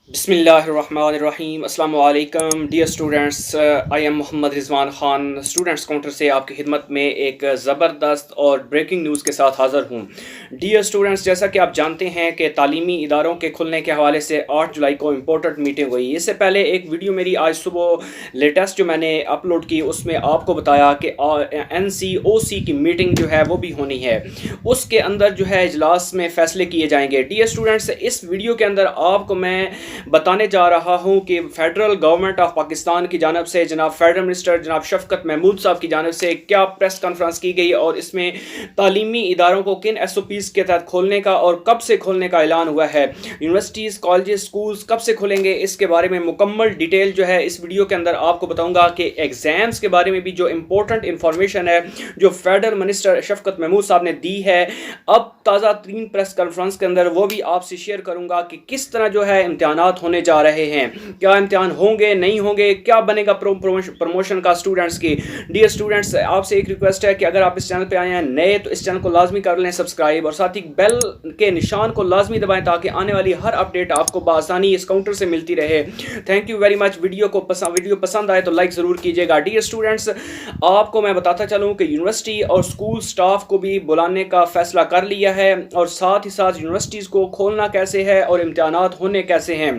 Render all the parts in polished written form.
बिस्मिल्लाहिर्रहमानिर्रहीम। अस्सलाम वालेकुम dear students, I am Mohammad Rizwan Khan students counter से आपकी खिदमत में एक ज़बरदस्त और ब्रेकिंग न्यूज़ के साथ हाज़िर हूँ। डियर स्टूडेंट्स, जैसा कि आप जानते हैं कि तालीमी इदारों के खुलने के हवाले से 8 जुलाई को इम्पोर्टेंट मीटिंग हुई। इससे पहले एक वीडियो मेरी आज सुबह लेटेस्ट जो मैंने अपलोड की उसमें आपको बताया कि NCOC की मीटिंग जो है वो भी होनी है। उसके अंदर जो है इजलास में फ़ैसले किए जाएंगे। डियर स्टूडेंट्स, इस वीडियो के अंदर आपको मैं बताने जा रहा हूं कि फेडरल गवर्नमेंट ऑफ पाकिस्तान की जानब से जनाब फेडरल मिनिस्टर जनाब शफकत महमूद साहब की जानब से क्या प्रेस कॉन्फ्रेंस की गई और इसमें तालीमी इदारों को किन SOPs के तहत खोलने का और कब से खोलने का ऐलान हुआ है। यूनिवर्सिटीज़, कॉलेजेस, स्कूल्स कब से खुलेंगे, इसके बारे में मुकम्मल डिटेल जो है इस वीडियो के अंदर आपको बताऊंगा कि एग्ज़ाम्स के बारे में भी जो इंपॉर्टेंट इंफॉर्मेशन है जो फेडरल मिनिस्टर शफकत महमूद साहब ने दी है अब ताज़ा तरीन प्रेस कॉन्फ्रेंस के अंदर, वो भी आपसे शेयर करूंगा कि किस तरह जो है इम्तिहानात होने जा रहे हैं, क्या इम्तिहान होंगे नहीं होंगे, क्या बनेगा प्रमोशन का स्टूडेंट्स की। डियर स्टूडेंट्स, आपसे एक रिक्वेस्ट है कि अगर आप इस चैनल पे आए हैं नए तो इस चैनल को लाजमी कर लें सब्सक्राइब और साथ ही बेल के निशान को लाजमी दबाएं ताकि आने वाली हर अपडेट आपको बआसानी इस काउंटर से मिलती रहे। Thank you very much. Video पसंद आए तो लाइक ज़रूर कीजिएगा। डियर स्टूडेंट्स, आपको मैं बताता चलूँ कि यूनिवर्सिटी और स्कूल स्टाफ को भी बुलाने का फैसला कर लिया है और साथ ही साथ यूनिवर्सिटीज़ को खोलना कैसे है और इम्तिहानात होने कैसे हैं।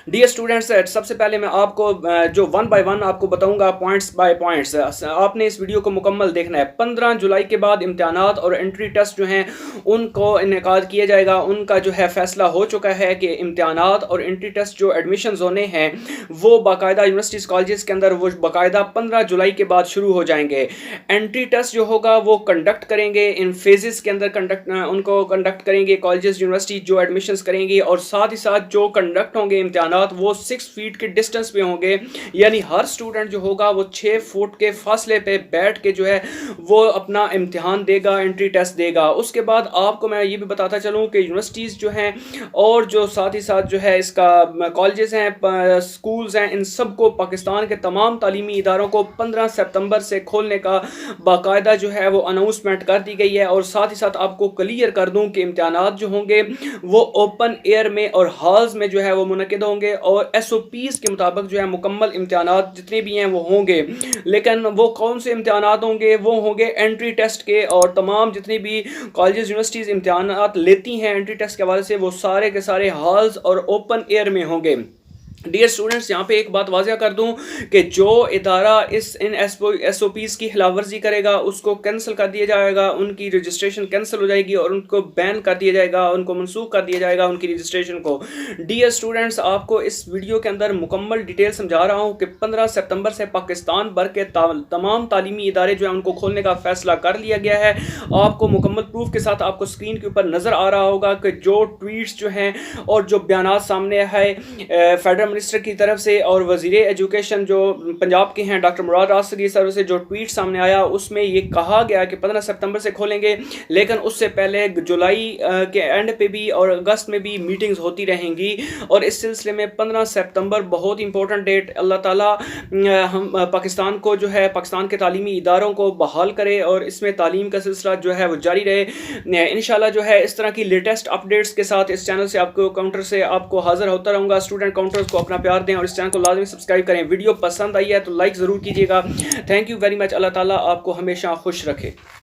डियर स्टूडेंट्स, सबसे पहले मैं आपको जो वन बाय वन आपको बताऊंगा पॉइंट्स बाय पॉइंट्स। आपने इस वीडियो को मुकम्मल देखना है। 15 जुलाई के बाद इम्तिहानात और एंट्री टेस्ट जो हैं उनको इनेकाद किया जाएगा। उनका जो है फैसला हो चुका है कि इम्तिहानात और एंट्री टेस्ट जो एडमिशन होने हैं वो बाकायदा यूनिवर्सिटीज़ कॉलेजेस के अंदर वो बाकायदा 15 जुलाई के बाद शुरू हो जाएंगे। एंट्री टेस्ट जो होगा वो कंडक्ट करेंगे इन फेजेस के अंदर उनको कंडक्ट करेंगे कॉलेजेस यूनिवर्सिटी जो एडमिशन करेंगी और साथ ही साथ जो कंडक्ट होंगे इम्तिहान वो 6 फीट के डिस्टेंस पे होंगे, यानी हर स्टूडेंट जो होगा वो 6 फुट के फासले पे बैठ के जो है वो अपना इम्तिहान देगा, एंट्री टेस्ट देगा। उसके बाद आपको मैं ये भी बताता चलूँ कि यूनिवर्सिटीज़ जो हैं और जो साथ ही साथ जो है इसका कॉलेजेस हैं, स्कूल्स हैं, इन सब को पाकिस्तान के तमाम तालीमी इदारों को 15 सितंबर से खोलने का बाकायदा जो है वो अनाउंसमेंट कर दी गई है। और साथ ही साथ आपको क्लियर कर दूँ कि इम्तिहानात जो होंगे वो ओपन एयर में और हॉल्स में जो है वो मुनक़िद होंगे और SOPs के मुताबिक जो है मुकम्मल इम्तिहानात जितने भी हैं वो होंगे। लेकिन वो कौन से इम्तिहानात होंगे? वो होंगे एंट्री टेस्ट के, और तमाम जितनी भी कॉलेजेस यूनिवर्सिटीज़ इम्तिहानात लेती हैं एंट्री टेस्ट के हवाले से वो सारे के सारे हॉल्स और ओपन एयर में होंगे। डियर स्टूडेंट्स, यहाँ पे एक बात वाज़िया कर दूँ कि जो इदारा इन SOPs की खिलाफवर्जी करेगा उसको कैंसिल कर दिया जाएगा, उनकी रजिस्ट्रेशन कैंसिल हो जाएगी और उनको बैन कर दिया जाएगा, उनको मनसूख कर दिया जाएगा उनकी रजिस्ट्रेशन को। डियर स्टूडेंट्स, आपको इस वीडियो के अंदर मुकम्मल डिटेल समझा रहा हूँ कि 15 सितंबर से पाकिस्तान भर के तमाम तालीमी इदारे जो हैं उनको खोलने का फैसला कर लिया गया है। आपको मुकम्मल प्रूफ के साथ आपको स्क्रीन के ऊपर नज़र आ रहा होगा कि जो ट्वीट्स जो हैं और जो बयानात सामने है फेडरल मिनिस्टर की तरफ से और वज़ीर एजुकेशन जो पंजाब के हैं डॉक्टर मुराद आसगी सर से जो ट्वीट सामने आया उसमें ये कहा गया कि 15 सितंबर से खोलेंगे, लेकिन उससे पहले जुलाई के एंड पे भी और अगस्त में भी मीटिंग्स होती रहेंगी। और इस सिलसिले में 15 सितंबर बहुत इंपॉर्टेंट डेट, अल्लाह ताला हम पाकिस्तान को जो है पाकिस्तान के तालीमी इदारों को बहाल करे और इसमें तालीम का सिलसिला जो है वो जारी रहे। इंशाल्लाह जो है इस तरह की लेटेस्ट अपडेट्स के साथ इस चैनल से आपको काउंटर से आपको हाजिर होता रहूँगा। स्टूडेंट काउंटर्स को अपना प्यार दें और इस चैनल को लाजमी सब्सक्राइब करें। वीडियो पसंद आई है तो लाइक ज़रूर कीजिएगा। Thank you very much. Allah ताला आपको हमेशा खुश रखे।